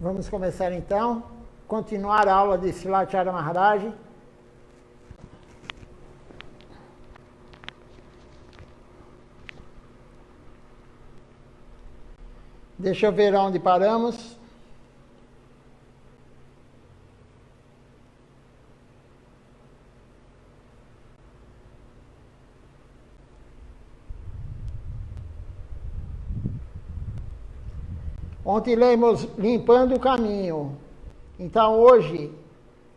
Vamos começar então, continuar a aula de Srilacharya Maharaj. Deixa eu ver onde paramos. Ontem lemos Limpando o Caminho. Então hoje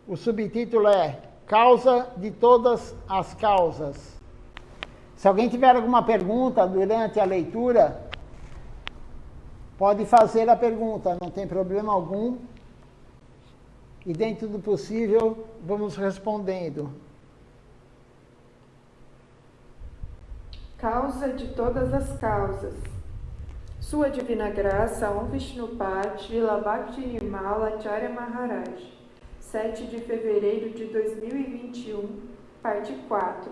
o subtítulo é Causa de Todas as Causas. Se alguém tiver alguma pergunta durante a leitura, pode fazer a pergunta, não tem problema algum. E dentro do possível, vamos respondendo. Causa de todas as causas. Sua Divina Graça, Om Vishnupad, Srila Bhakti-Vimala Acharya Maharaj, 7 de fevereiro de 2021, parte 4.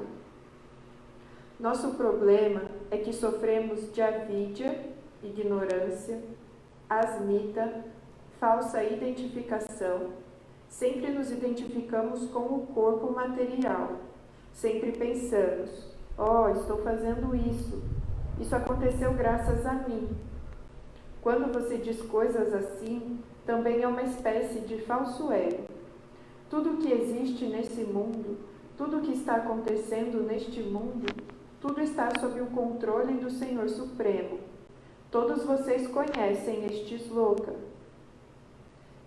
Nosso problema é que sofremos de avidya, ignorância, asmita, falsa identificação. Sempre nos identificamos com o corpo material. Sempre pensamos, estou fazendo isso. Isso aconteceu graças a mim. Quando você diz coisas assim, também é uma espécie de falso ego. Tudo que existe nesse mundo, tudo que está acontecendo neste mundo, tudo está sob o controle do Senhor Supremo. Todos vocês conhecem este sloka.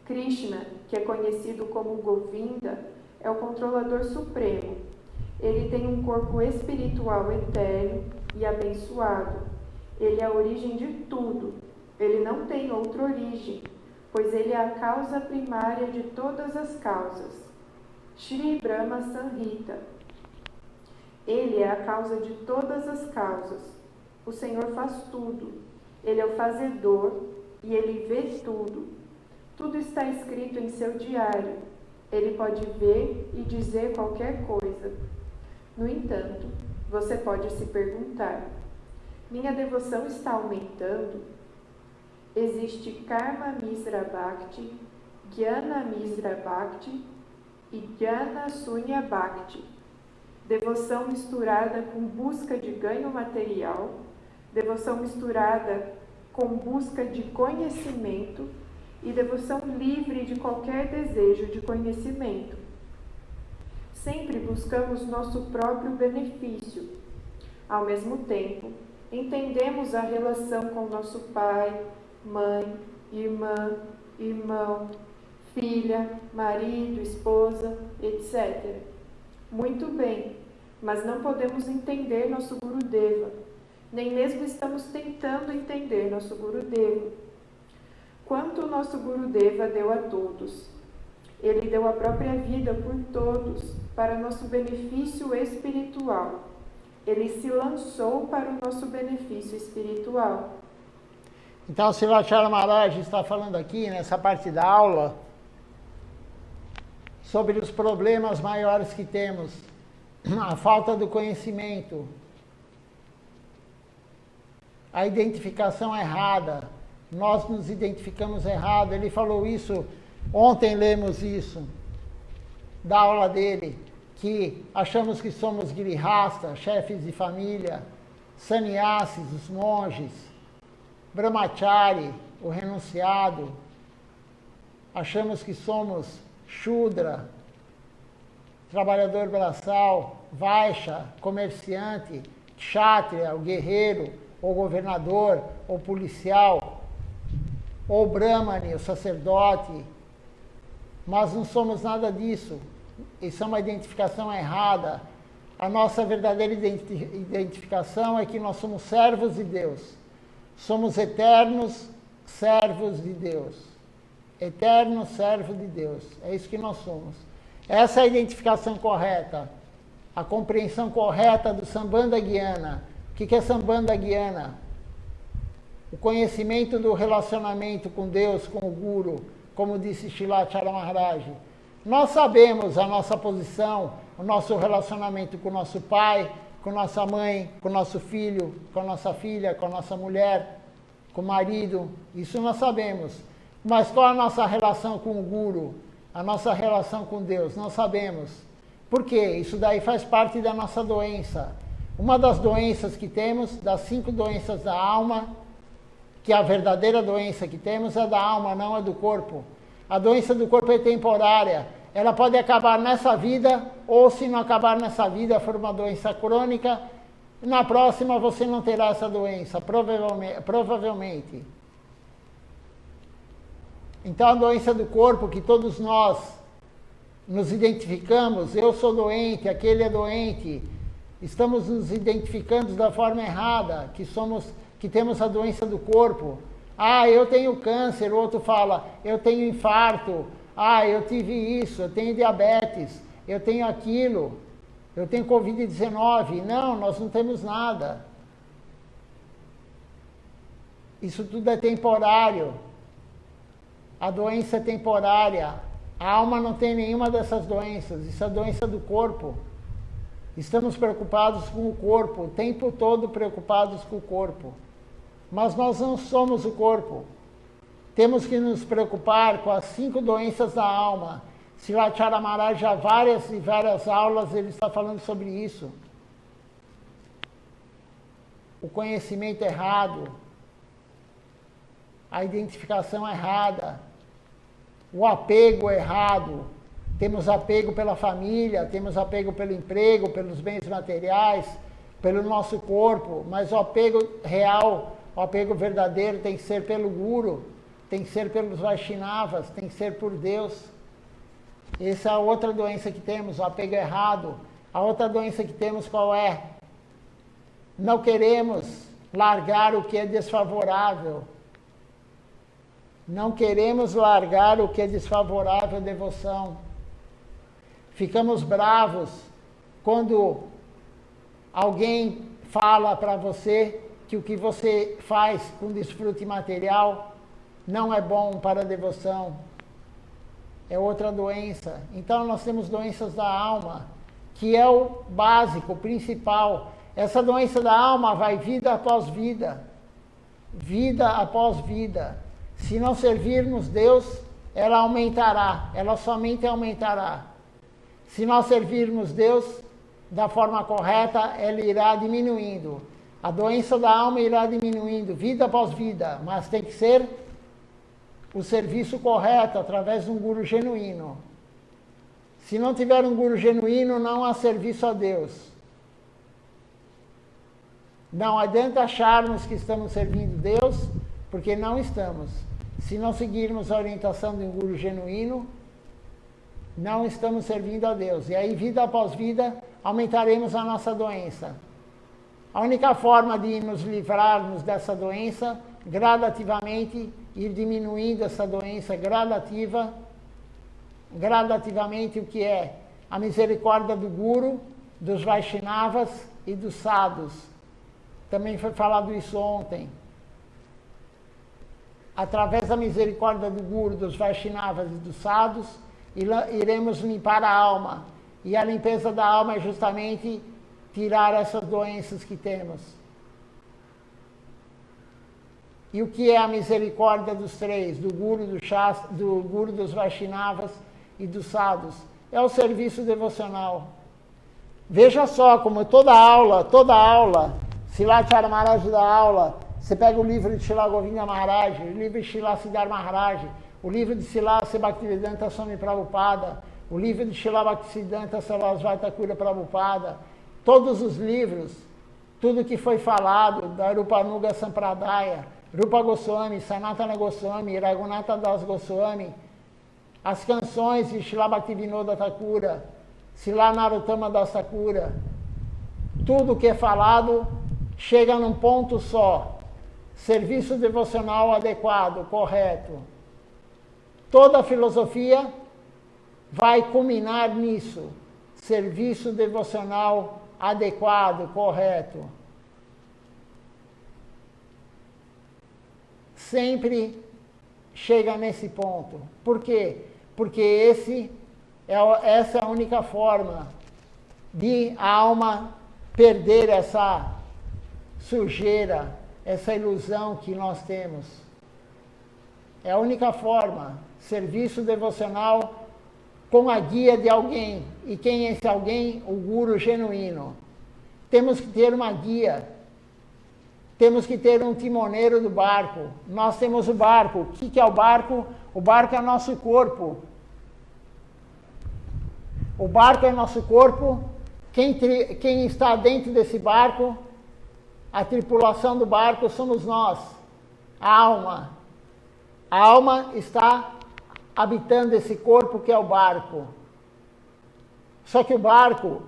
Krishna, que é conhecido como Govinda, é o controlador supremo. Ele tem um corpo espiritual eterno e abençoado. Ele é a origem de tudo. Ele não tem outra origem, pois ele é a causa primária de todas as causas. Shri Brahma Samhita. Ele é a causa de todas as causas. O Senhor faz tudo. Ele é o fazedor e ele vê tudo. Tudo está escrito em seu diário. Ele pode ver e dizer qualquer coisa. No entanto, você pode se perguntar: minha devoção está aumentando? Existe Karma Misra Bhakti, Jnana Misra Bhakti e Jnana Sunya Bhakti. Devoção misturada com busca de ganho material, devoção misturada com busca de conhecimento e devoção livre de qualquer desejo de conhecimento. Sempre buscamos nosso próprio benefício. Ao mesmo tempo, entendemos a relação com nosso pai, mãe, irmã, irmão, filha, marido, esposa, etc. Muito bem, mas não podemos entender nosso Gurudeva, nem mesmo estamos tentando entender nosso Gurudeva. Quanto o nosso Gurudeva deu a todos. Ele deu a própria vida por todos, para nosso benefício espiritual. Ele se lançou para o nosso benefício espiritual. Então, o Srilacharya Maharaj está falando aqui, nessa parte da aula, sobre os problemas maiores que temos. A falta do conhecimento, a identificação errada. Nós nos identificamos errado. Ele falou isso, ontem lemos isso, da aula dele, que achamos que somos girihasta, chefes de família, sannyasis, os monges, brahmachari, o renunciado. Achamos que somos shudra, trabalhador braçal, vaishya, comerciante, kshatriya, o guerreiro, ou governador, ou policial, ou brahmane, o sacerdote. Mas não somos nada disso. Isso é uma identificação errada. A nossa verdadeira identificação é que nós somos servos de Deus. Somos eternos servos de Deus. Eterno servo de Deus. É isso que nós somos. Essa é a identificação correta. A compreensão correta do Sambandha Gyana. O que é Sambandha Gyana? O conhecimento do relacionamento com Deus, com o Guru, como disse Srilacharya Maharaj. Nós sabemos a nossa posição, o nosso relacionamento com o nosso pai, com nossa mãe, com nosso filho, com a nossa filha, com a nossa mulher, com o marido. Isso nós sabemos. Mas qual a nossa relação com o Guru? A nossa relação com Deus? Não sabemos. Por quê? Isso daí faz parte da nossa doença. Uma das doenças que temos, das 5 doenças da alma, que a verdadeira doença que temos é da alma, não é do corpo. A doença do corpo é temporária. Ela pode acabar nessa vida, ou se não acabar nessa vida, for uma doença crônica, na próxima você não terá essa doença, provavelmente. Então a doença do corpo, que todos nós nos identificamos, eu sou doente, aquele é doente, estamos nos identificando da forma errada, que temos a doença do corpo. Ah, eu tenho câncer, o outro fala, eu tenho infarto, ah, eu tive isso, eu tenho diabetes, eu tenho aquilo, eu tenho Covid-19. Não, nós não temos nada. Isso tudo é temporário. A doença é temporária. A alma não tem nenhuma dessas doenças. Isso é doença do corpo. Estamos preocupados com o corpo, o tempo todo preocupados com o corpo. Mas nós não somos o corpo. Temos que nos preocupar com as 5 doenças da alma. Silachara Maharaj, já várias e várias aulas, ele está falando sobre isso. O conhecimento errado, a identificação errada, o apego errado. Temos apego pela família, temos apego pelo emprego, pelos bens materiais, pelo nosso corpo, mas o apego real, o apego verdadeiro tem que ser pelo Guru, tem que ser pelos Vaishnavas, tem que ser por Deus. Essa é a outra doença que temos, o apego errado. A outra doença que temos qual é? Não queremos largar o que é desfavorável. Não queremos largar o que é desfavorável à devoção. Ficamos bravos quando alguém fala para você que o que você faz com desfrute material não é bom para a devoção. É outra doença. Então nós temos doenças da alma, que é o básico, o principal. Essa doença da alma vai vida após vida. Vida após vida. Se não servirmos Deus, ela aumentará. Ela somente aumentará. Se nós servirmos Deus da forma correta, ela irá diminuindo. A doença da alma irá diminuindo, vida após vida. Mas tem que ser o serviço correto, através de um Guru genuíno. Se não tiver um Guru genuíno, não há serviço a Deus. Não adianta acharmos que estamos servindo Deus, porque não estamos. Se não seguirmos a orientação de um Guru genuíno, não estamos servindo a Deus. E aí, vida após vida, aumentaremos a nossa doença. A única forma de nos livrarmos dessa doença, gradativamente, ir diminuindo essa doença gradativamente, o que é? A misericórdia do Guru, dos Vaishnavas e dos Sadhus. Também foi falado isso ontem. Através da misericórdia do Guru, dos Vaishnavas e dos Sadhus, iremos limpar a alma. E a limpeza da alma é justamente tirar essas doenças que temos. E o que é a misericórdia dos 3? Do Guru, dos Vaishnavas e dos Sadhus? É o serviço devocional. Veja só como toda aula, Silachara Maharaj dá aula, você pega o livro de Srila Govinda Maharaj, o livro de Srila Siddhar Maharaj, o livro de Srila Bhaktivedanta Swami Prabhupada, o livro de Srila Bhaktisiddhanta Sarasvati Thakur Prabhupada, todos os livros, tudo que foi falado da Rupanuga Sampradaya, Rupa Goswami, Sanatana Goswami, Raghunatha Das Goswami, as canções de Srila Bhaktivinoda Thakura, Srila Narottama Das Thakura, tudo que é falado chega num ponto só, serviço devocional adequado, correto. Toda a filosofia vai culminar nisso, serviço devocional adequado, correto. Sempre chega nesse ponto. Por quê? Porque essa é a única forma de a alma perder essa sujeira, essa ilusão que nós temos. É a única forma. Serviço devocional com a guia de alguém. E quem é esse alguém? O guru genuíno. Temos que ter uma guia. Temos que ter um timoneiro do barco. Nós temos o barco. O que é o barco? O barco é nosso corpo. O barco é nosso corpo. Quem está dentro desse barco, a tripulação do barco somos nós. A alma. A alma está habitando esse corpo que é o barco. Só que o barco,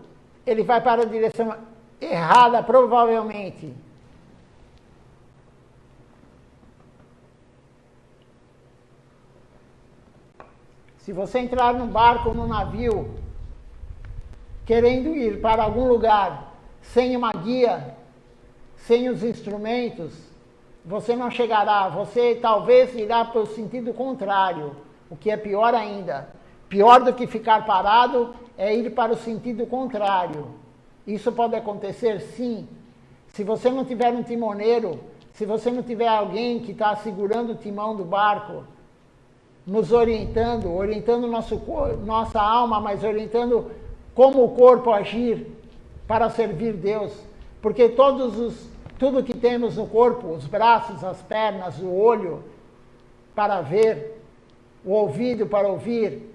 ele vai para a direção errada, provavelmente. Se você entrar num barco, num navio, querendo ir para algum lugar, sem uma guia, sem os instrumentos, você não chegará. Você talvez irá para o sentido contrário, o que é pior ainda. Pior do que ficar parado é ir para o sentido contrário. Isso pode acontecer, sim. Se você não tiver um timoneiro, se você não tiver alguém que está segurando o timão do barco, nos orientando nossa alma, mas orientando como o corpo agir para servir Deus. Porque tudo que temos no corpo, os braços, as pernas, o olho para ver, o ouvido para ouvir,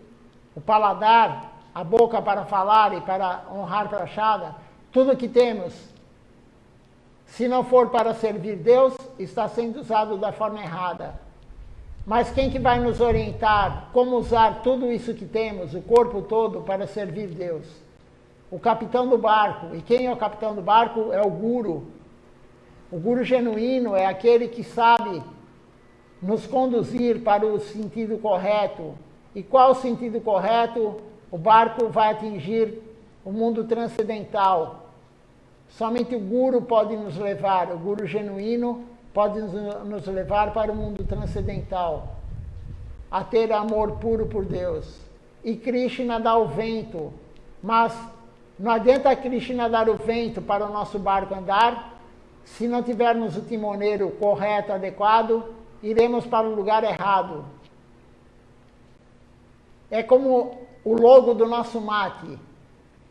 o paladar, a boca para falar e para honrar crachada, tudo que temos, se não for para servir Deus, está sendo usado da forma errada. Mas quem que vai nos orientar como usar tudo isso que temos, o corpo todo, para servir Deus? O capitão do barco. E quem é o capitão do barco? É o guru. O guru genuíno é aquele que sabe nos conduzir para o sentido correto. E qual o sentido correto? O barco vai atingir o mundo transcendental. Somente o guru pode nos levar, o guru genuíno pode nos levar para o mundo transcendental, a ter amor puro por Deus. E Krishna dá o vento, mas não adianta Krishna dar o vento para o nosso barco andar, se não tivermos o timoneiro correto, adequado, iremos para o lugar errado. É como o logo do nosso mate,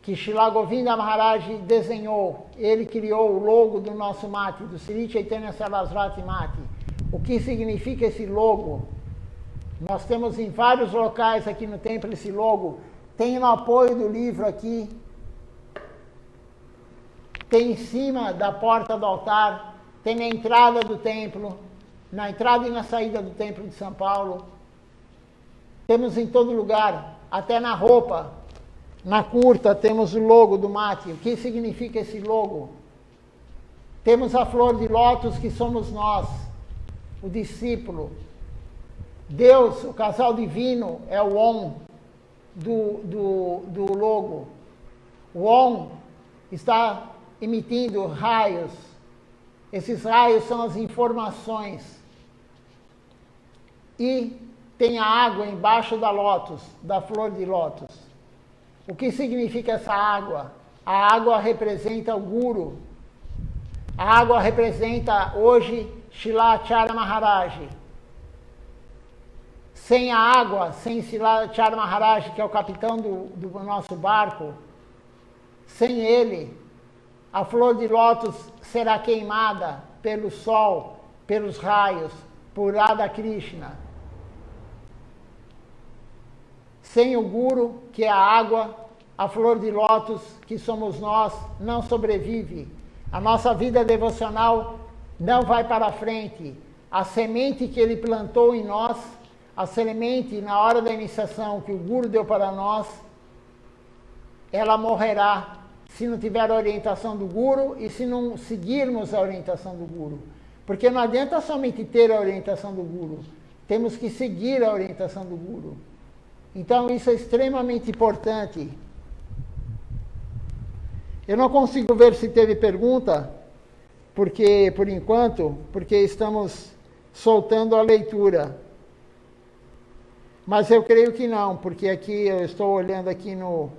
que Srila Govinda Maharaj desenhou. Ele criou o logo do nosso mate, do Sri Chaitanya Sarasvati Mate. O que significa esse logo? Nós temos em vários locais aqui no templo esse logo. Tem no apoio do livro aqui. Tem em cima da porta do altar. Tem na entrada do templo. Na entrada e na saída do templo de São Paulo. Temos em todo lugar, até na roupa. Na curta temos o logo do mate. O que significa esse logo? Temos a flor de lótus, que somos nós, o discípulo. Deus, o casal divino, é o Om do logo. O Om está emitindo raios. Esses raios são as informações. E tem a água embaixo da lótus, da flor de lótus. O que significa essa água? A água representa o Guru. A água representa hoje Srila Acharya Maharaj. Sem a água, sem Srila Acharya Maharaj, que é o capitão do nosso barco, sem ele, a flor de lótus será queimada pelo sol, pelos raios, por Radha Krishna. Sem o Guru, que é a água, a flor de lótus, que somos nós, não sobrevive. A nossa vida devocional não vai para frente. A semente que ele plantou em nós, a semente na hora da iniciação que o Guru deu para nós, ela morrerá se não tiver a orientação do Guru e se não seguirmos a orientação do Guru. Porque não adianta somente ter a orientação do Guru, temos que seguir a orientação do Guru. Então isso é extremamente importante. Eu não consigo ver se teve pergunta, porque por enquanto, porque estamos soltando a leitura. Mas eu creio que não, porque aqui eu estou olhando aqui no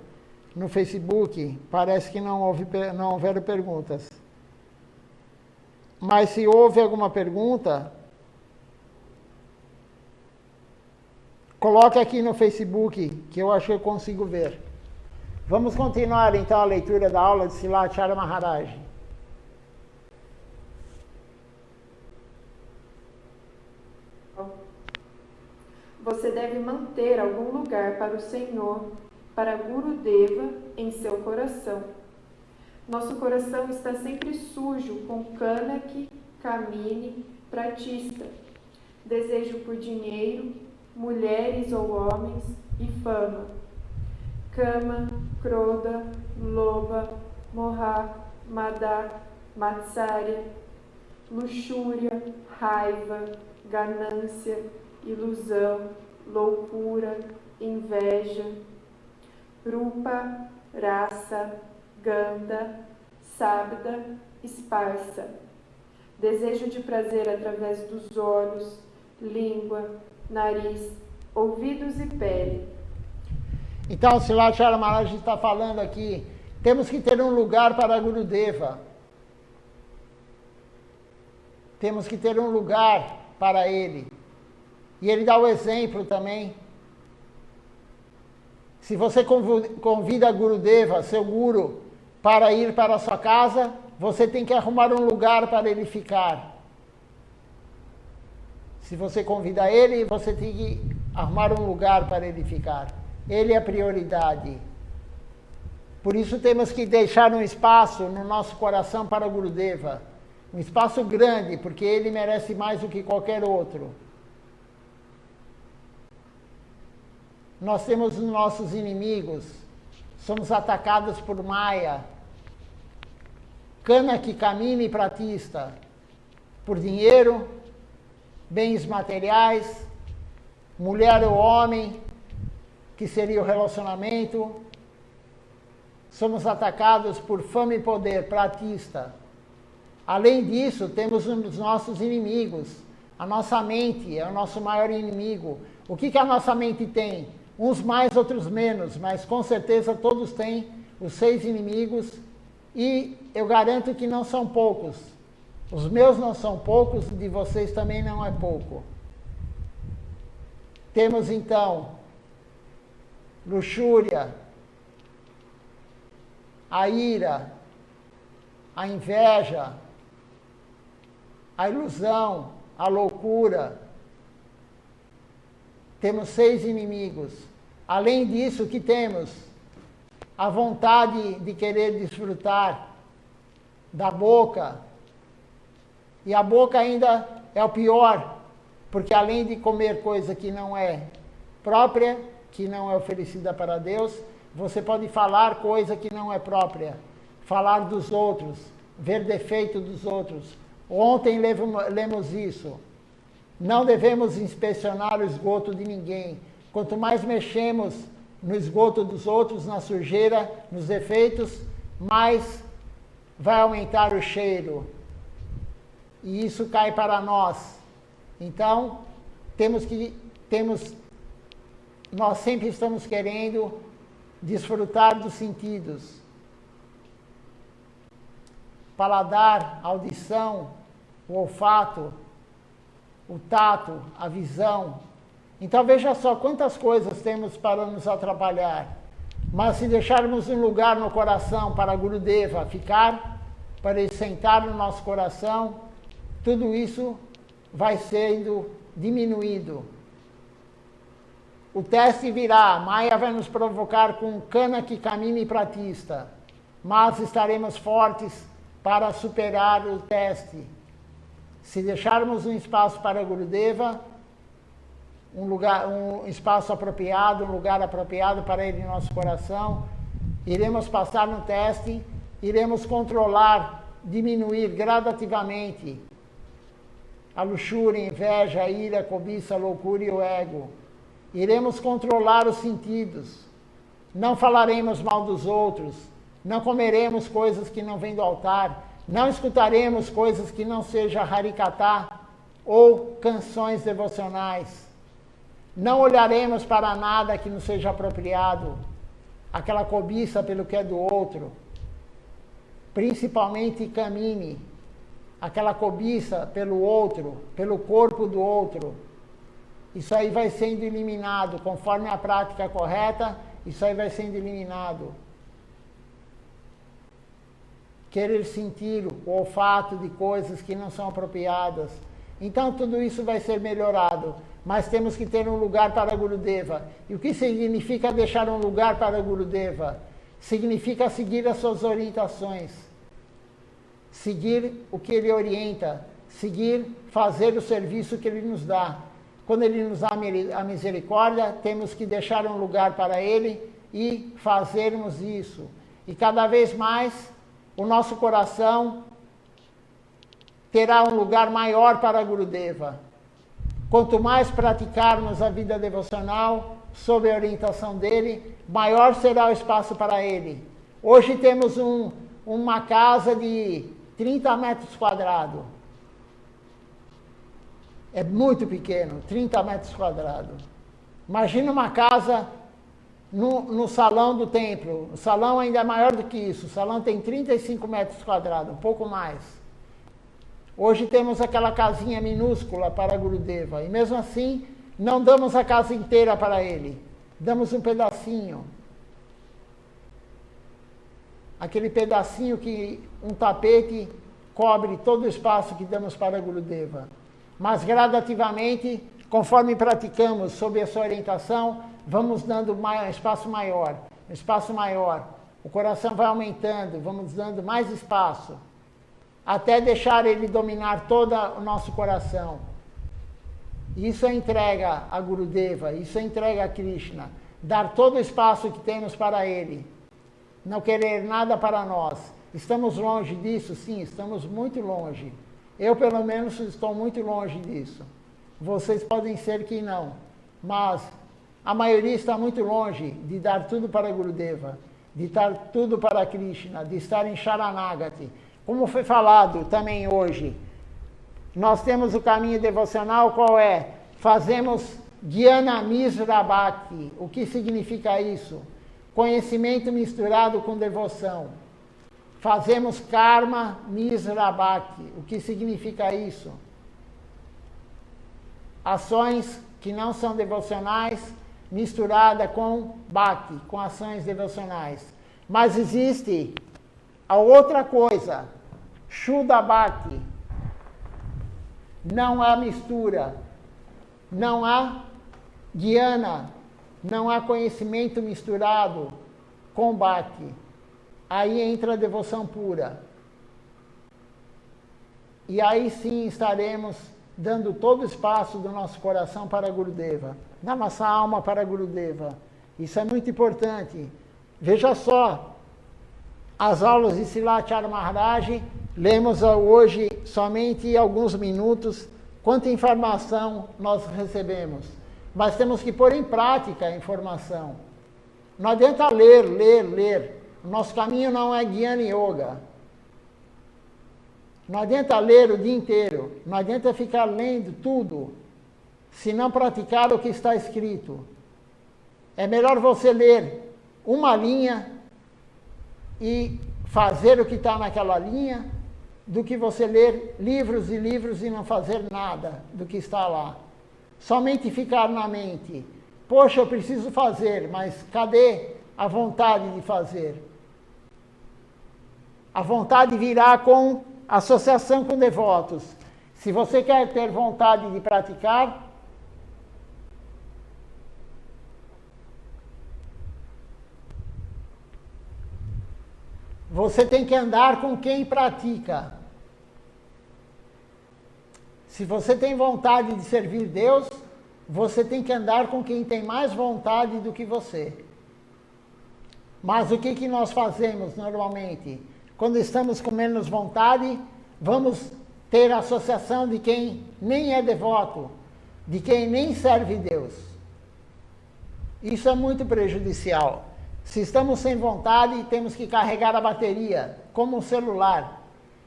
Facebook, parece que não houveram perguntas. Mas se houve alguma pergunta, Coloque aqui no Facebook, que eu acho que eu consigo ver. Vamos continuar então a leitura da aula de Silachara Maharaj. Você deve manter algum lugar para o Senhor, para Gurudeva, em seu coração. Nosso coração está sempre sujo com Kanaki, Kamini, pratista, desejo por dinheiro, mulheres ou homens e fama. Kama, Kroda, Loba, Moha, Mada, Matsarya, luxúria, raiva, ganância, ilusão, loucura, inveja, rupa, raça, ganda, sabda, esparsa, desejo de prazer através dos olhos, língua, nariz, ouvidos e pele. Então, Silachara Maharaj está falando aqui, temos que ter um lugar para Gurudeva. Temos que ter um lugar para ele. E ele dá o exemplo também. Se você convida Gurudeva, seu guru, para ir para a sua casa, você tem que arrumar um lugar para ele ficar. Se você convida ele, você tem que arrumar um lugar para ele ficar. Ele é a prioridade. Por isso temos que deixar um espaço no nosso coração para Gurudeva. Um espaço grande, porque ele merece mais do que qualquer outro. Nós temos os nossos inimigos, somos atacados por Maya, Kanaki, Kamini, pratista, por dinheiro, bens materiais, mulher ou homem, que seria o relacionamento. Somos atacados por fama e poder, pratista. Além disso, temos os nossos inimigos. A nossa mente é o nosso maior inimigo. O que a nossa mente tem? Uns mais, outros menos, mas com certeza todos têm os 6 inimigos e eu garanto que não são poucos. Os meus não são poucos, de vocês também não é pouco. Temos então luxúria, a ira, a inveja, a ilusão, a loucura. Temos 6 inimigos. Além disso, o que temos? A vontade de querer desfrutar da boca. E a boca ainda é o pior, porque além de comer coisa que não é própria, que não é oferecida para Deus, você pode falar coisa que não é própria. Falar dos outros, ver defeito dos outros. Ontem lemos isso. Não devemos inspecionar o esgoto de ninguém. Quanto mais mexemos no esgoto dos outros, na sujeira, nos defeitos, mais vai aumentar o cheiro. E isso cai para nós. Então, nós sempre estamos querendo desfrutar dos sentidos. Paladar, audição, o olfato, o tato, a visão. Então veja só quantas coisas temos para nos atrapalhar. Mas se deixarmos um lugar no coração para Gurudeva ficar, para ele sentar no nosso coração, tudo isso vai sendo diminuído. O teste virá, Maya vai nos provocar com Kanaki, Kamini, pratista, mas estaremos fortes para superar o teste. Se deixarmos um espaço para Gurudeva, um espaço apropriado, um lugar apropriado para ele em nosso coração, iremos passar no teste, iremos controlar, diminuir gradativamente a luxúria, a inveja, a ira, a cobiça, a loucura e o ego. Iremos controlar os sentidos. Não falaremos mal dos outros. Não comeremos coisas que não vêm do altar. Não escutaremos coisas que não seja Harikatha ou canções devocionais. Não olharemos para nada que não seja apropriado. Aquela cobiça pelo que é do outro. Principalmente Kamini. Aquela cobiça pelo outro, pelo corpo do outro. isso aí vai sendo eliminado, conforme a prática correta, isso aí vai sendo eliminado. Querer sentir o olfato de coisas que não são apropriadas. Então tudo isso vai ser melhorado, mas temos que ter um lugar para Gurudeva. E o que significa deixar um lugar para Gurudeva? Significa seguir as suas orientações, seguir o que ele orienta, seguir, fazer o serviço que ele nos dá. Quando ele nos dá a misericórdia, temos que deixar um lugar para ele e fazermos isso. E cada vez mais o nosso coração terá um lugar maior para Gurudeva. Quanto mais praticarmos a vida devocional sob a orientação dele, maior será o espaço para ele. Hoje temos uma casa de 30 metros quadrados. É muito pequeno, 30 metros quadrados. Imagina uma casa no salão do templo. O salão ainda é maior do que isso. O salão tem 35 metros quadrados, um pouco mais. Hoje temos aquela casinha minúscula para Gurudeva. E mesmo assim, não damos a casa inteira para ele. Damos um pedacinho. Aquele pedacinho que um tapete cobre todo o espaço que damos para Gurudeva. Mas gradativamente, conforme praticamos sob a sua orientação, vamos dando espaço maior, espaço maior. O coração vai aumentando, vamos dando mais espaço, até deixar ele dominar todo o nosso coração. Isso é entrega a Gurudeva, isso é entrega a Krishna. Dar todo o espaço que temos para ele. Não querer nada para nós. Estamos longe disso? Sim, estamos muito longe. Eu, pelo menos, estou muito longe disso. Vocês podem ser que não. Mas a maioria está muito longe de dar tudo para Gurudeva, de dar tudo para Krishna, de estar em Sharanagati. Como foi falado também hoje, nós temos o caminho devocional, qual é? Fazemos Jnana Mishra Bhakti. O que significa isso? Conhecimento misturado com devoção. Fazemos Karma Mishra Bhakti. O que significa isso? Ações que não são devocionais, misturada com Bhakti, com ações devocionais. Mas existe a outra coisa, Shuddha Bhakti. Não há mistura, não há Jnana, não há conhecimento misturado com Bhakti. Aí entra a devoção pura. E aí sim estaremos dando todo o espaço do nosso coração para Gurudeva, da nossa alma para Gurudeva. Isso é muito importante. Veja só, as aulas de Srilacharya Maharaj, lemos hoje somente alguns minutos, quanta informação nós recebemos. Mas temos que pôr em prática a informação. Não adianta ler. O nosso caminho não é Jnana Yoga. Não adianta ler o dia inteiro. Não adianta ficar lendo tudo, se não praticar o que está escrito. É melhor você ler uma linha e fazer o que está naquela linha, do que você ler livros e livros e não fazer nada do que está lá. Somente ficar na mente. Poxa, eu preciso fazer, mas cadê a vontade de fazer? A vontade virá com associação com devotos. Se você quer ter vontade de praticar, você tem que andar com quem pratica. Se você tem vontade de servir Deus, você tem que andar com quem tem mais vontade do que você. Mas o que nós fazemos normalmente? Quando estamos com menos vontade, vamos ter a associação de quem nem é devoto, de quem nem serve Deus. Isso é muito prejudicial. Se estamos sem vontade, temos que carregar a bateria, como um celular.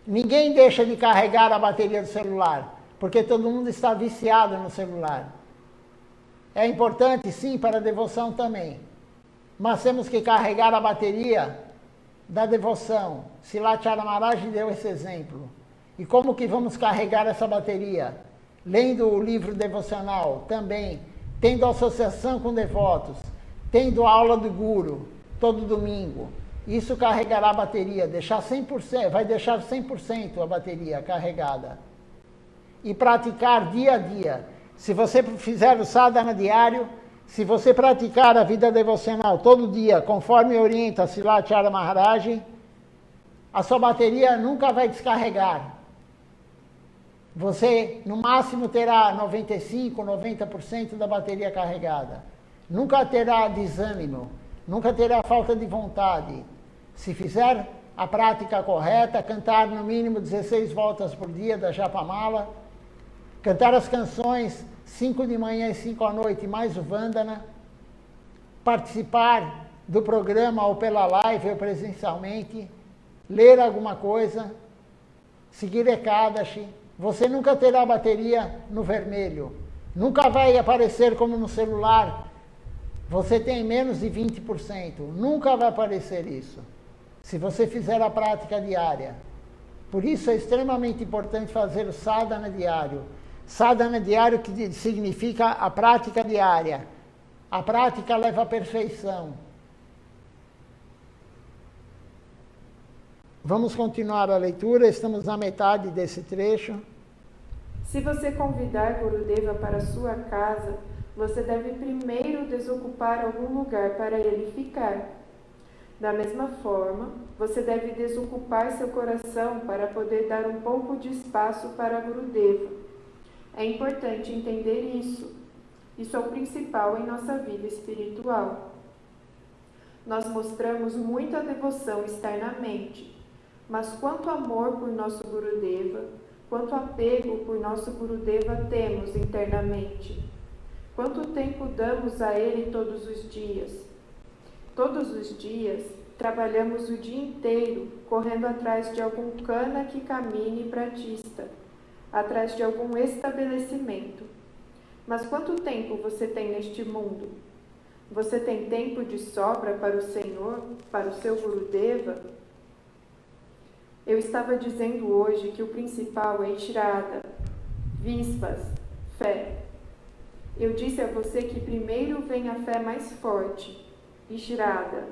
Ninguém deixa de carregar a bateria do celular, porque todo mundo está viciado no celular. É importante, sim, para a devoção também. Mas temos que carregar a bateria da devoção. Srilacharya Maharaj deu esse exemplo. E como que vamos carregar essa bateria? lendo o livro devocional também, tendo associação com devotos, tendo aula do Guru todo domingo, isso carregará a bateria, vai deixar 100% a bateria carregada. E praticar dia a dia. Se você fizer o sadhana diário, se você praticar a vida devocional todo dia, conforme orienta Silacharya Maharaj, a sua bateria nunca vai descarregar. Você, no máximo, terá 95%, 90% da bateria carregada. Nunca terá desânimo, nunca terá falta de vontade. Se fizer a prática correta, cantar no mínimo 16 voltas por dia da Japamala, cantar as canções 5 de manhã e 5 à noite, mais o Vandana, participar do programa ou pela live ou presencialmente, ler alguma coisa, seguir Ekadashi, você nunca terá bateria no vermelho. Nunca vai aparecer como no celular. Você tem menos de 20%. Nunca vai aparecer isso. Se você fizer a prática diária. Por isso é extremamente importante fazer o sadhana diário. Sadhana diário que significa a prática diária. A prática leva à perfeição. Vamos continuar a leitura, estamos na metade desse trecho. Se você convidar Gurudeva para sua casa, você deve primeiro desocupar algum lugar para ele ficar. Da mesma forma, você deve desocupar seu coração para poder dar um pouco de espaço para Gurudeva. É importante entender isso. Isso é o principal em nossa vida espiritual. Nós mostramos muita devoção externamente, mas quanto amor por nosso Gurudeva, quanto apego por nosso Gurudeva temos internamente? Quanto tempo damos a ele todos os dias? Todos os dias, trabalhamos o dia inteiro correndo atrás de algum kana que camine pratista, atrás de algum estabelecimento. Mas quanto tempo você tem neste mundo? Você tem tempo de sobra para o Senhor, para o seu Gurudeva? Eu estava dizendo hoje que o principal é Shraddha, Visvas, fé. Eu disse a você que primeiro vem a fé mais forte, Shraddha.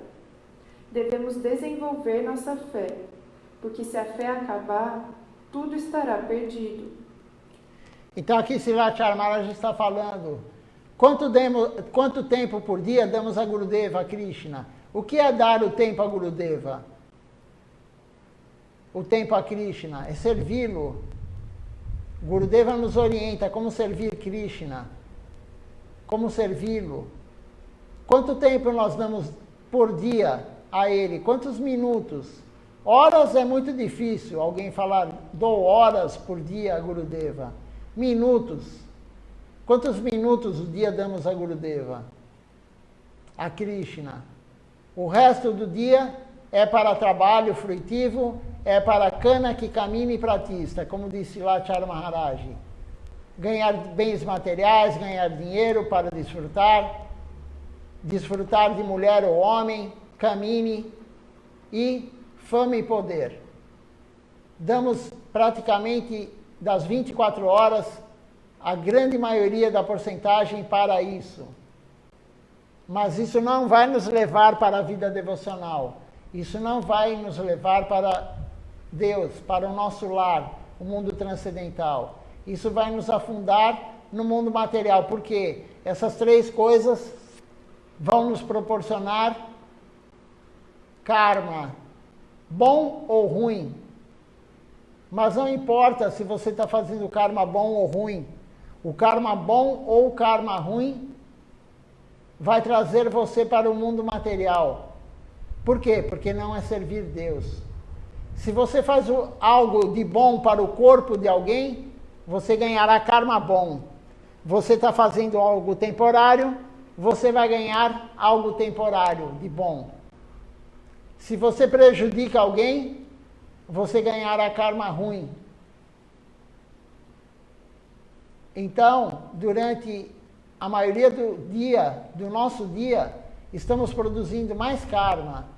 Devemos desenvolver nossa fé, porque se a fé acabar, tudo estará perdido. Então aqui Silacharya Maharaj está falando, quanto tempo por dia damos a Gurudeva, a Krishna? O que é dar o tempo a Gurudeva? O tempo a Krishna é servi-lo. Gurudeva nos orienta como servir Krishna, como servi-lo. Quanto tempo nós damos por dia a ele? Quantos minutos? Horas é muito difícil alguém falar, dou horas por dia a Gurudeva. Minutos. Quantos minutos o dia damos a Gurudeva? A Krishna. O resto do dia é para trabalho frutivo, é para cana que camine pratista, como disse Silacharya Maharaj. Ganhar bens materiais, ganhar dinheiro para desfrutar de mulher ou homem, camine e fama e poder. Damos praticamente das 24 horas, a grande maioria da porcentagem para isso. Mas isso não vai nos levar para a vida devocional. Isso não vai nos levar para Deus, para o nosso lar, o mundo transcendental. Isso vai nos afundar no mundo material, porque essas três coisas vão nos proporcionar karma, bom ou ruim. Mas não importa se você está fazendo karma bom ou ruim. O karma bom ou o karma ruim vai trazer você para o mundo material. Por quê? Porque não é servir Deus. Se você faz algo de bom para o corpo de alguém, você ganhará karma bom. Você está fazendo algo temporário, você vai ganhar algo temporário de bom. Se você prejudica alguém, você ganhará karma ruim. Então, durante a maioria do nosso dia, estamos produzindo mais karma.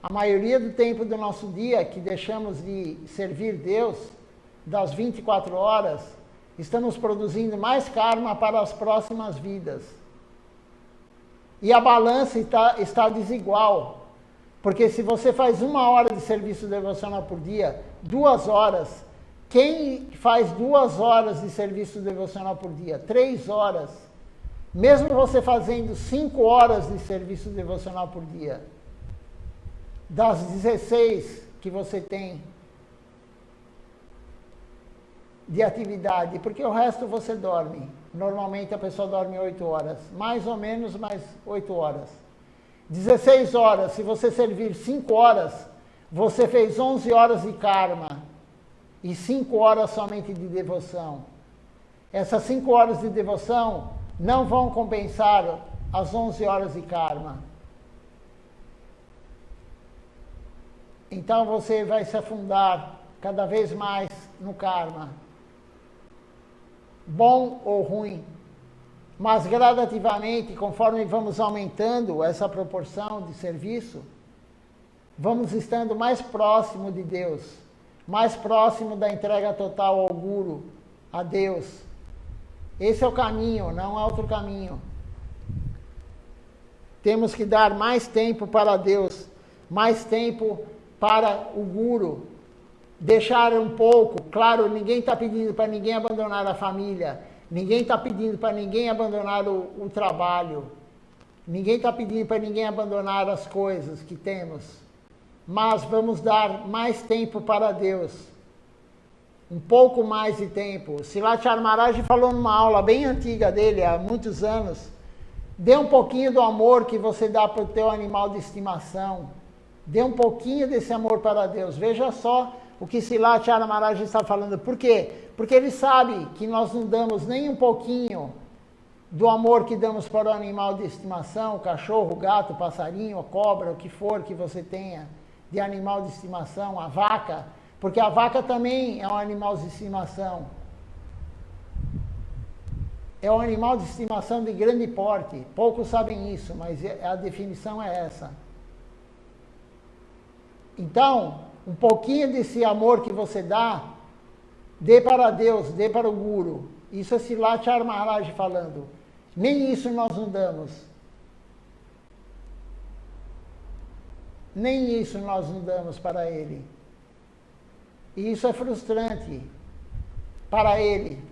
A maioria do tempo do nosso dia que deixamos de servir Deus, das 24 horas, estamos produzindo mais karma para as próximas vidas. E a balança está desigual. Porque se você faz 1 hora de serviço devocional por dia, 2 horas, quem faz 2 horas de serviço devocional por dia? 3 horas. Mesmo você fazendo 5 horas de serviço devocional por dia, das 16 que você tem de atividade, porque o resto você dorme. Normalmente a pessoa dorme 8 horas, mais ou menos, mais 8 horas. 16 horas, se você servir 5 horas, você fez 11 horas de karma e 5 horas somente de devoção. Essas 5 horas de devoção não vão compensar as 11 horas de karma. Então você vai se afundar cada vez mais no karma. Bom ou ruim. Mas gradativamente, conforme vamos aumentando essa proporção de serviço, vamos estando mais próximo de Deus, mais próximo da entrega total ao Guru, a Deus. Esse é o caminho, não há outro caminho. Temos que dar mais tempo para Deus, mais tempo para o Guru. Deixar um pouco, claro, ninguém está pedindo para ninguém abandonar a família, ninguém está pedindo para ninguém abandonar o trabalho, ninguém está pedindo para ninguém abandonar as coisas que temos, mas vamos dar mais tempo para Deus, um pouco mais de tempo. Silat Maharaj falou numa aula bem antiga dele, há muitos anos, dê um pouquinho do amor que você dá para o teu animal de estimação, dê um pouquinho desse amor para Deus. Veja só o que Silat Maharaj está falando. Por quê? Porque ele sabe que nós não damos nem um pouquinho do amor que damos para o animal de estimação, o cachorro, o gato, o passarinho, a cobra, o que for que você tenha de animal de estimação, a vaca, porque a vaca também é um animal de estimação. É um animal de estimação de grande porte. Poucos sabem isso, mas a definição é essa. Então, um pouquinho desse amor que você dá, dê para Deus, dê para o Guru. Isso é Silat Maharaj falando. Nem isso nós não damos. Nem isso nós não damos para ele. E isso é frustrante para ele.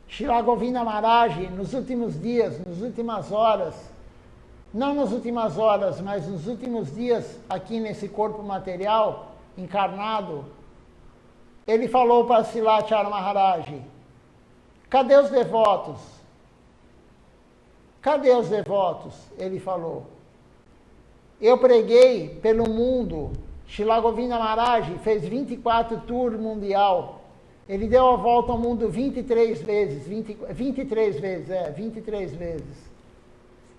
Srila Govinda Maharaj, nos últimos dias, nas últimas horas, não nas últimas horas, mas nos últimos dias, aqui nesse corpo material, encarnado, ele falou para Silat Maharaj, cadê os devotos? Cadê os devotos? Ele falou. Eu preguei pelo mundo. Srila Govinda Maharaj fez 24 tours mundial. Ele deu a volta ao mundo 23 vezes. 23 vezes.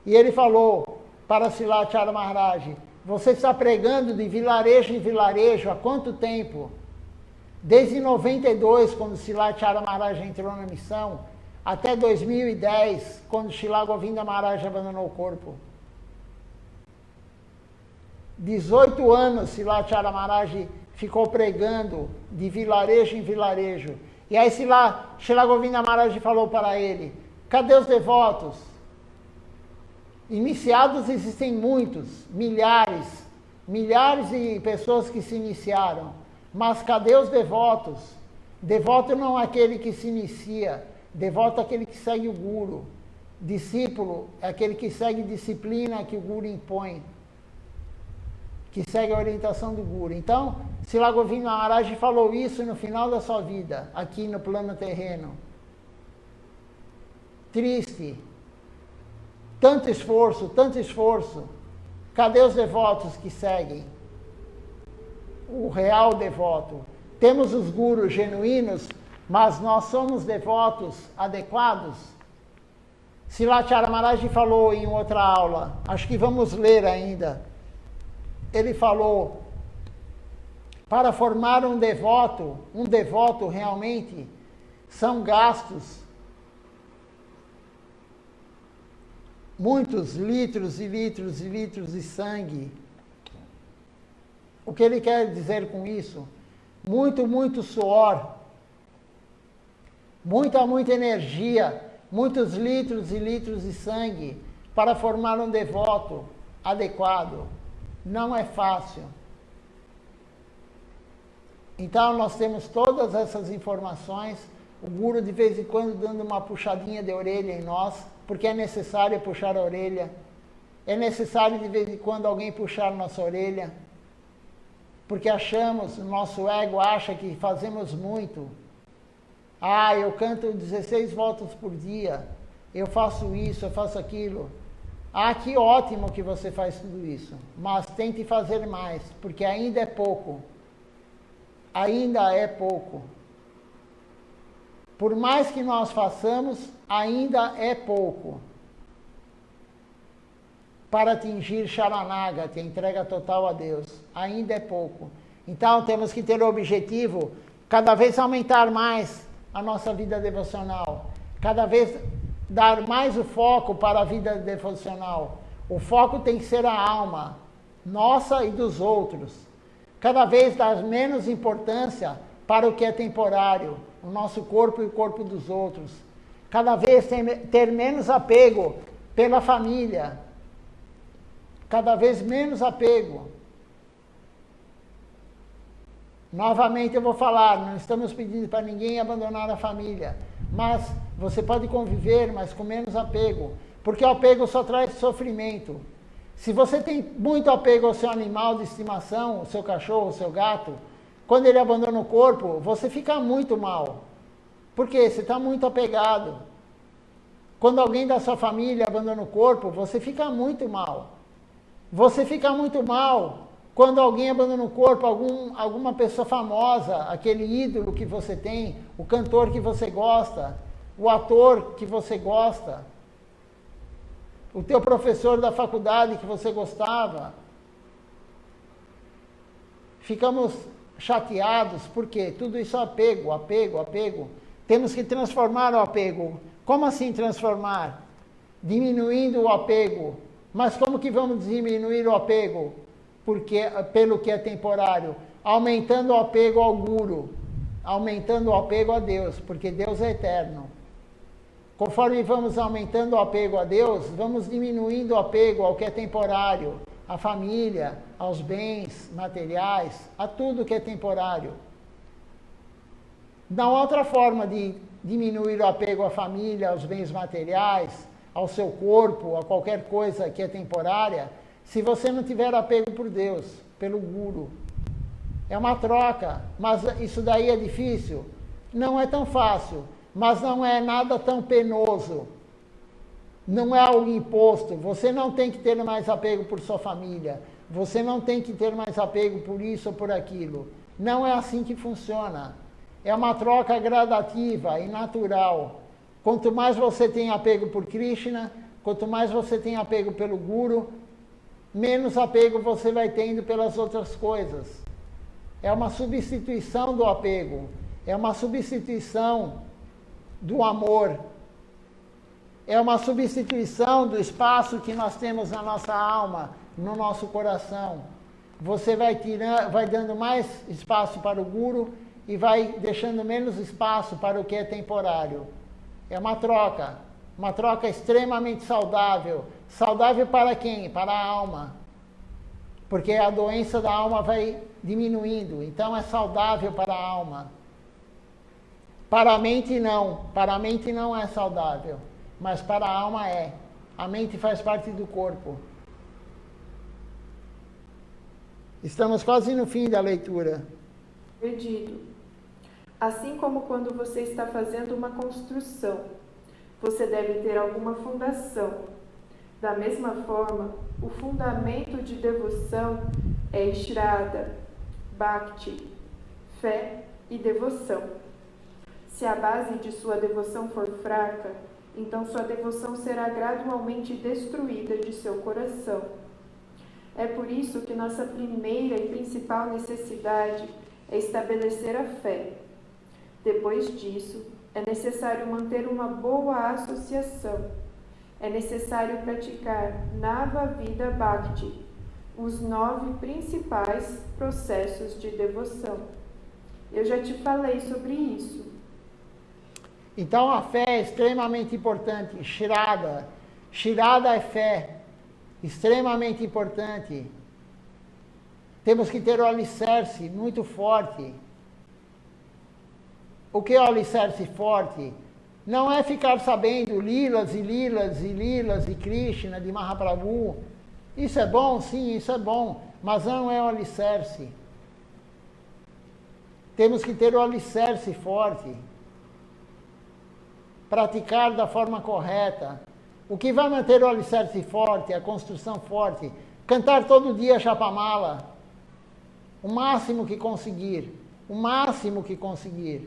E ele falou para Silat Maharaj, você está pregando de vilarejo em vilarejo há quanto tempo? Desde 92, quando Silat Maharaj entrou na missão, até 2010, quando Srila Govinda Maharaj abandonou o corpo. 18 anos Silat Maharaj ficou pregando de vilarejo em vilarejo. E aí Srila Govinda Maharaj falou para ele, cadê os devotos? Iniciados existem muitos, milhares de pessoas que se iniciaram. Mas cadê os devotos? Devoto não é aquele que se inicia, devoto é aquele que segue o Guru. Discípulo é aquele que segue disciplina que o Guru impõe, que segue a orientação do Guru. Então, Srila Govinda Maharaj falou isso no final da sua vida, aqui no plano terreno. Triste. Tanto esforço. Cadê os devotos que seguem? O real devoto. Temos os gurus genuínos, mas nós somos devotos adequados? Silat Maharaj falou em outra aula, acho que vamos ler ainda. Ele falou, para formar um devoto realmente, são gastos muitos litros e litros e litros de sangue. O que ele quer dizer com isso? Muito suor, muita energia, muitos litros e litros de sangue para formar um devoto adequado. Não é fácil. Então nós temos todas essas informações, o guru de vez em quando dando uma puxadinha de orelha em nós, porque é necessário puxar a orelha. É necessário de vez em quando alguém puxar nossa orelha, porque achamos, nosso ego acha que fazemos muito. Ah, eu canto 16 voltas por dia, eu faço isso, eu faço aquilo. Ah, que ótimo que você faz tudo isso, mas tente fazer mais, porque ainda é pouco. Ainda é pouco. Por mais que nós façamos, ainda é pouco. Para atingir Sharanagati, a entrega total a Deus. Ainda é pouco. Então temos que ter o objetivo, cada vez aumentar mais a nossa vida devocional. Cada vez dar mais o foco para a vida devocional. O foco tem que ser a alma, nossa e dos outros. Cada vez dar menos importância para o que é temporário, o nosso corpo e o corpo dos outros. Cada vez ter menos apego pela família. Cada vez menos apego. Novamente eu vou falar, não estamos pedindo para ninguém abandonar a família, mas você pode conviver, mas com menos apego, porque o apego só traz sofrimento. Se você tem muito apego ao seu animal de estimação, o seu cachorro, o seu gato, quando ele abandona o corpo, você fica muito mal. Por quê? Você está muito apegado. Quando alguém da sua família abandona o corpo, você fica muito mal. Você fica muito mal quando alguém abandona o corpo, alguma pessoa famosa, aquele ídolo que você tem, o cantor que você gosta, o ator que você gosta, o teu professor da faculdade que você gostava. Ficamos chateados, porque tudo isso é apego, apego, apego. Temos que transformar o apego. Como assim transformar? Diminuindo o apego. Mas como que vamos diminuir o apego? Pelo que é temporário. Aumentando o apego ao guru. Aumentando o apego a Deus, porque Deus é eterno. Conforme vamos aumentando o apego a Deus, vamos diminuindo o apego ao que é temporário, à família, aos bens materiais, a tudo que é temporário. Não há outra forma de diminuir o apego à família, aos bens materiais, ao seu corpo, a qualquer coisa que é temporária, se você não tiver apego por Deus, pelo guru. É uma troca, mas isso daí é difícil? Não é tão fácil, mas não é nada tão penoso. Não é algo imposto. Você não tem que ter mais apego por sua família. Você não tem que ter mais apego por isso ou por aquilo. Não é assim que funciona. É uma troca gradativa e natural. Quanto mais você tem apego por Krishna, quanto mais você tem apego pelo Guru, menos apego você vai tendo pelas outras coisas. É uma substituição do apego. É uma substituição do amor. É uma substituição do espaço que nós temos na nossa alma, no nosso coração. Você vai dando mais espaço para o Guru e vai deixando menos espaço para o que é temporário. É uma troca extremamente saudável. Saudável para quem? Para a alma. Porque a doença da alma vai diminuindo, então é saudável para a alma. Para a mente não é saudável, mas para a alma é. A mente faz parte do corpo. Estamos quase no fim da leitura. Perdido. Assim como quando você está fazendo uma construção, você deve ter alguma fundação. Da mesma forma, o fundamento de devoção é Shraddha, Bhakti, fé e devoção. Se a base de sua devoção for fraca, então sua devoção será gradualmente destruída de seu coração. É por isso que nossa primeira e principal necessidade é estabelecer a fé. Depois disso, é necessário manter uma boa associação. É necessário praticar Navavida Bhakti, os 9 principais processos de devoção. Eu já te falei sobre isso. Então a fé é extremamente importante. Shirada. Shirada é fé. Extremamente importante. Temos que ter o alicerce muito forte. O que é o alicerce forte? Não é ficar sabendo lilas e lilas e lilas de Krishna, de Mahaprabhu. Isso é bom? Sim, isso é bom. Mas não é o alicerce. Temos que ter o alicerce forte. Praticar da forma correta. O que vai manter o alicerce forte, a construção forte? Cantar todo dia Chapamala. O máximo que conseguir. O máximo que conseguir.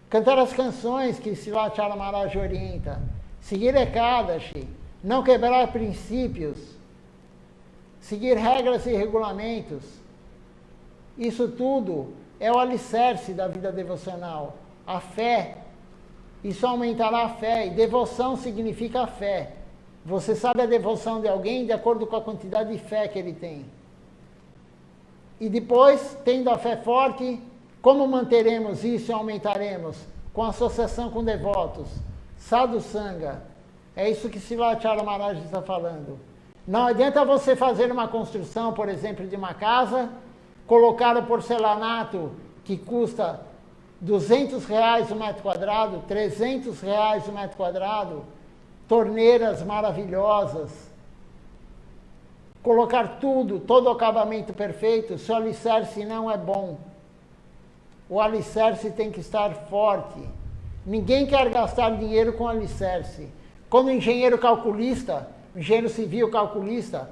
Cantar as canções que Srila Maharaj orienta. Seguir Ekadashi. Não quebrar princípios. Seguir regras e regulamentos. Isso tudo é o alicerce da vida devocional. A fé. Isso aumentará a fé. E devoção significa fé. Você sabe a devoção de alguém de acordo com a quantidade de fé que ele tem. E depois, tendo a fé forte, como manteremos isso e aumentaremos? Com associação com devotos. Sadhu Sangha. É isso que Srila Maharaj está falando. Não adianta você fazer uma construção, por exemplo, de uma casa, colocar o porcelanato que custa R$200 o metro quadrado, R$300 o metro quadrado, torneiras maravilhosas, colocar tudo, todo o acabamento perfeito, se o alicerce não é bom. O alicerce tem que estar forte. Ninguém quer gastar dinheiro com alicerce. Quando o engenheiro calculista, engenheiro civil calculista,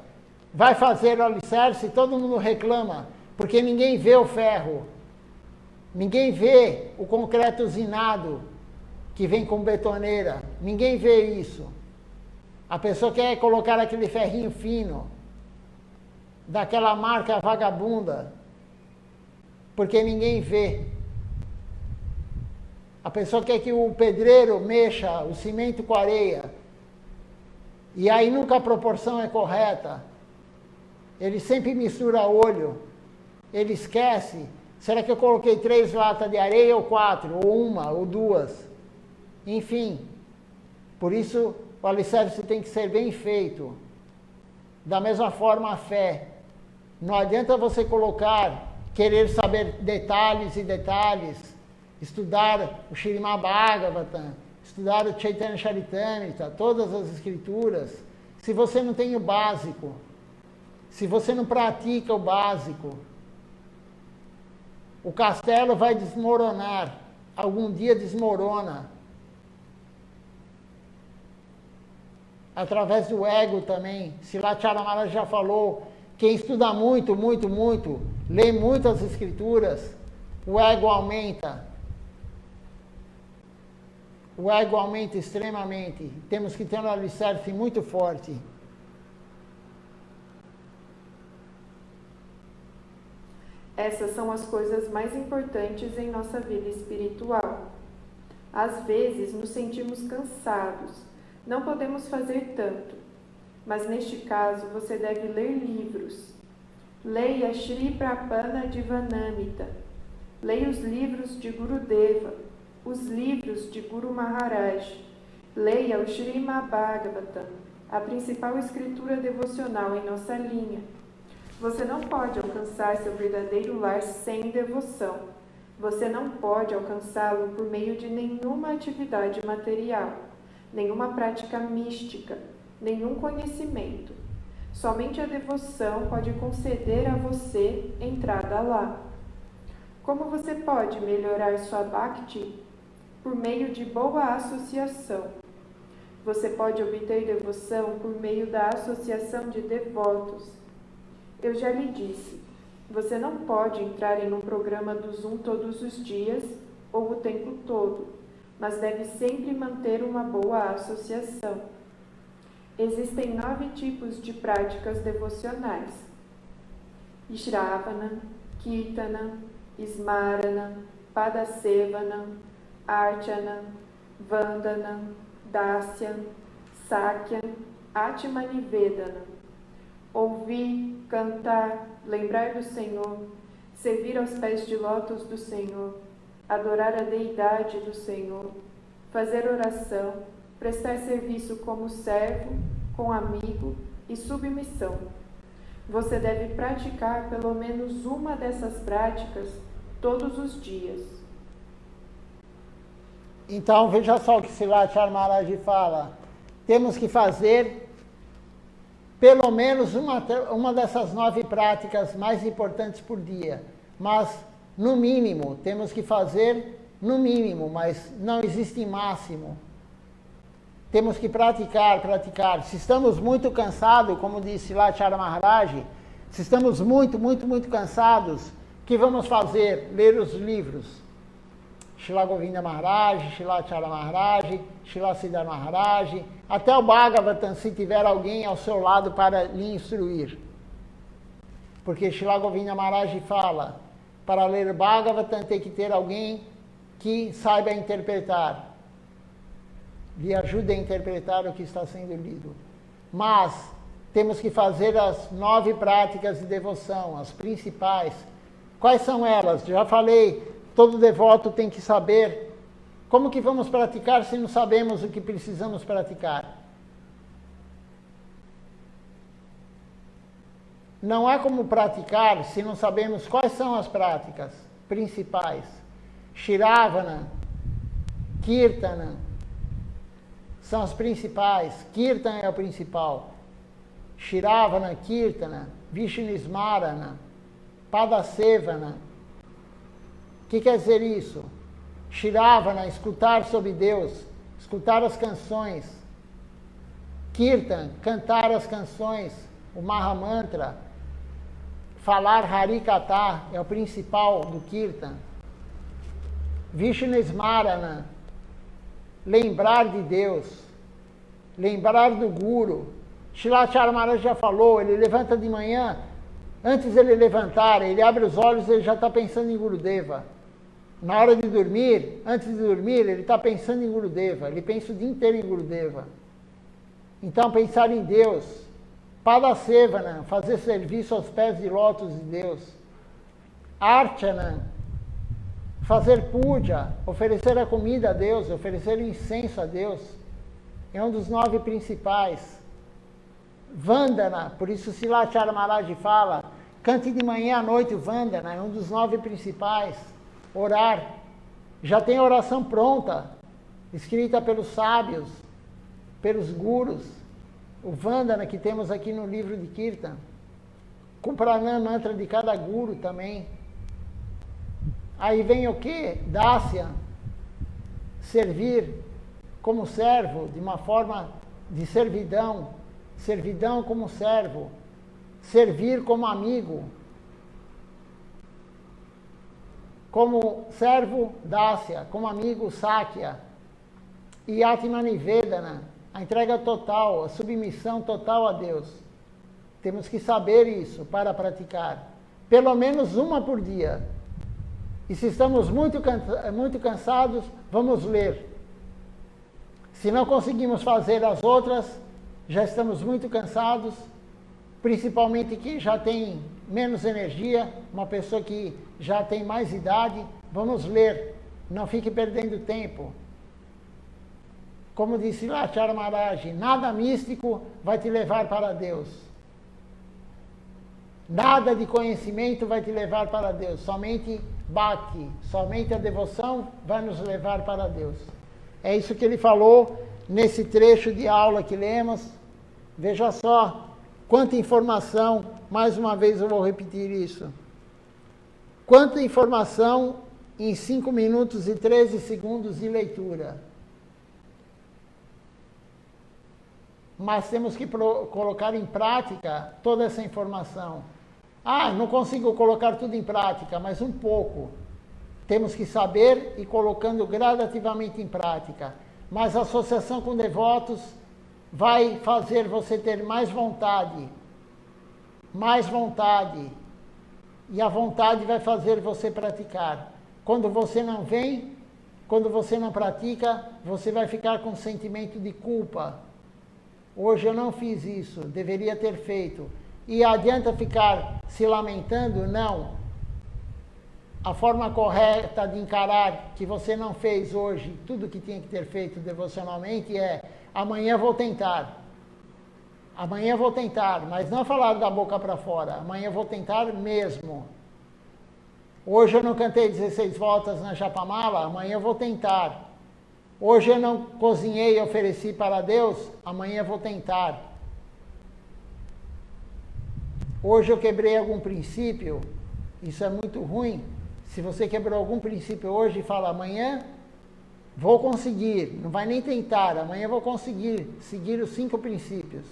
vai fazer o alicerce, todo mundo reclama, porque ninguém vê o ferro. Ninguém vê o concreto usinado que vem com betoneira. Ninguém vê isso. A pessoa quer colocar aquele ferrinho fino, daquela marca vagabunda, porque ninguém vê. A pessoa quer que o pedreiro mexa o cimento com areia, e aí nunca a proporção é correta. Ele sempre mistura olho. Ele esquece. Será que eu coloquei 3 latas de areia ou 4, ou 1, ou 2? Enfim, por isso o alicerce tem que ser bem feito. Da mesma forma a fé. Não adianta você querer saber detalhes e detalhes, estudar o Śrīmad Bhagavatam, estudar o Chaitanya Charitamrita, todas as escrituras, se você não tem o básico, se você não pratica o básico. O castelo vai desmoronar. Algum dia desmorona. Através do ego também. Srila Maharaj já falou. Quem estuda muito, muito, muito, lê muitas escrituras, o ego aumenta. O ego aumenta extremamente. Temos que ter um alicerce muito forte. Essas são as coisas mais importantes em nossa vida espiritual. Às vezes nos sentimos cansados, não podemos fazer tanto, mas neste caso você deve ler livros. Leia Shri Prapana Divanamita, leia os livros de Gurudeva, os livros de Guru Maharaj, leia o Śrīmad Bhagavatam, a principal escritura devocional em nossa linha. Você não pode alcançar seu verdadeiro lar sem devoção. Você não pode alcançá-lo por meio de nenhuma atividade material, nenhuma prática mística, nenhum conhecimento. Somente a devoção pode conceder a você entrada lá. Como você pode melhorar sua bhakti? Por meio de boa associação. Você pode obter devoção por meio da associação de devotos. Eu já lhe disse, você não pode entrar em um programa do Zoom todos os dias ou o tempo todo, mas deve sempre manter uma boa associação. Existem 9 tipos de práticas devocionais: Shravana, Kirtana, Smarana, Padasevana, Archana, Vandana, Dasya, Sakya, Atmanivedana. Ouvir, cantar, lembrar do Senhor, servir aos pés de lótus do Senhor, adorar a deidade do Senhor, fazer oração, prestar serviço como servo, com amigo e submissão. Você deve praticar pelo menos uma dessas práticas todos os dias. Então, veja só o que Srilacharya Maharaj fala. Temos que fazer pelo menos uma dessas 9 práticas mais importantes por dia. Mas, no mínimo, temos que fazer no mínimo, mas não existe máximo. Temos que praticar. Se estamos muito cansados, como disse Srilacharya Maharaj, se estamos muito cansados, o que vamos fazer? Ler os livros. Srila Govinda Maharaj, Srilacharya Maharaj, Srila Siddhar Maharaj, até o Bhagavatam, se tiver alguém ao seu lado para lhe instruir. Porque Srila Govinda Maharaj fala, para ler o Bhagavatam tem que ter alguém que saiba interpretar, lhe ajude a interpretar o que está sendo lido. Mas temos que fazer as 9 práticas de devoção, as principais. Quais são elas? Já falei, todo devoto tem que saber. Como que vamos praticar se não sabemos o que precisamos praticar? Não há como praticar se não sabemos quais são as práticas principais. Shiravana, Kirtana, são as principais. Kirtana é o principal. Shiravana, Kirtana, Vishnu-smarana, Padasevana. O que quer dizer isso? Shiravana, escutar sobre Deus, escutar as canções. Kirtan, cantar as canções, o Mahamantra. Falar Harikatha é o principal do Kirtan. Vishnu-smarana, lembrar de Deus, lembrar do Guru. Srilacharya Maharaj já falou, ele levanta de manhã, antes de ele levantar, ele abre os olhos e ele já está pensando em Gurudeva. Na hora de dormir, antes de dormir, ele está pensando em Gurudeva, ele pensa o dia inteiro em Gurudeva. Então, pensar em Deus. Padasevana, fazer serviço aos pés de lótus de Deus. Archana, fazer puja, oferecer a comida a Deus, oferecer o incenso a Deus. É um dos 9 principais. Vandana, por isso Srilacharya Maharaj fala, cante de manhã à noite o Vandana, é um dos 9 principais. Orar. Já tem a oração pronta, escrita pelos sábios, pelos gurus. O Vandana que temos aqui no livro de Kirtan. Com Pranam Mantra de cada guru também. Aí vem o quê? Dasya. Servir como servo, de uma forma de servidão. Servidão como servo. Servir como amigo. Como servo, Dasya. Como amigo, Sakya. E Atmanivedana. A entrega total, a submissão total a Deus. Temos que saber isso para praticar. Pelo menos uma por dia. E se estamos muito cansados, vamos ler. Se não conseguimos fazer as outras, já estamos muito cansados, principalmente quem já tem menos energia, uma pessoa que já tem mais idade, vamos ler. Não fique perdendo tempo. Como disse Srilacharya Maharaj, nada místico vai te levar para Deus. Nada de conhecimento vai te levar para Deus. Somente Bhakti, somente a devoção vai nos levar para Deus. É isso que ele falou nesse trecho de aula que lemos. Veja só quanta informação, mais uma vez eu vou repetir isso. Quanta informação em 5 minutos e 13 segundos de leitura. Mas temos que colocar em prática toda essa informação. Não consigo colocar tudo em prática, mas um pouco. Temos que saber e colocando gradativamente em prática. Mas a associação com devotos vai fazer você ter mais vontade. Mais vontade. E a vontade vai fazer você praticar. Quando você não vem, quando você não pratica, você vai ficar com um sentimento de culpa. Hoje eu não fiz isso, deveria ter feito. E adianta ficar se lamentando? Não. a forma correta de encarar que você não fez hoje tudo que tinha que ter feito devocionalmente é: amanhã vou tentar. Amanhã vou tentar, mas não falar da boca para fora. Amanhã vou tentar mesmo. Hoje eu não cantei 16 voltas na Chapamala, amanhã eu vou tentar. Hoje eu não cozinhei e ofereci para Deus, amanhã eu vou tentar. Hoje eu quebrei algum princípio, isso é muito ruim. Se você quebrou algum princípio hoje, fala: amanhã vou conseguir, não vai nem tentar, amanhã vou conseguir seguir os 5 princípios.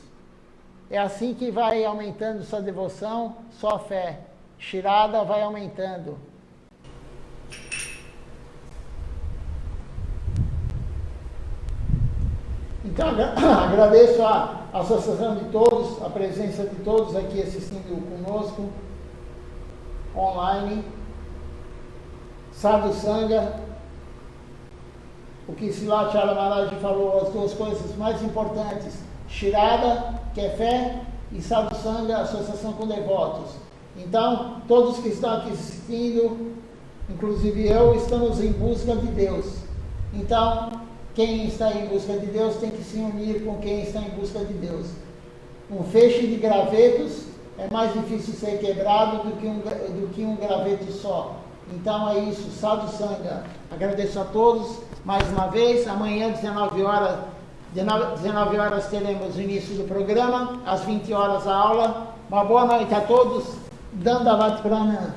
É assim que vai aumentando sua devoção, sua fé. Shirada vai aumentando. Então, agradeço a associação de todos, a presença de todos aqui assistindo conosco, online. Sadhu Sangha, o que Silachala Maharaj falou, as 2 coisas mais importantes: Shirada, que é fé, e Sadhu Sangha, associação com devotos. Então, todos que estão aqui assistindo, inclusive eu, estamos em busca de Deus. Então, quem está em busca de Deus tem que se unir com quem está em busca de Deus. Um feixe de gravetos é mais difícil ser quebrado do que um graveto só. Então é isso, Sadhu Sangha. Agradeço a todos mais uma vez. Amanhã, 19 horas teremos o início do programa, às 20 horas a aula. Uma boa noite a todos. Dandavat Pranam.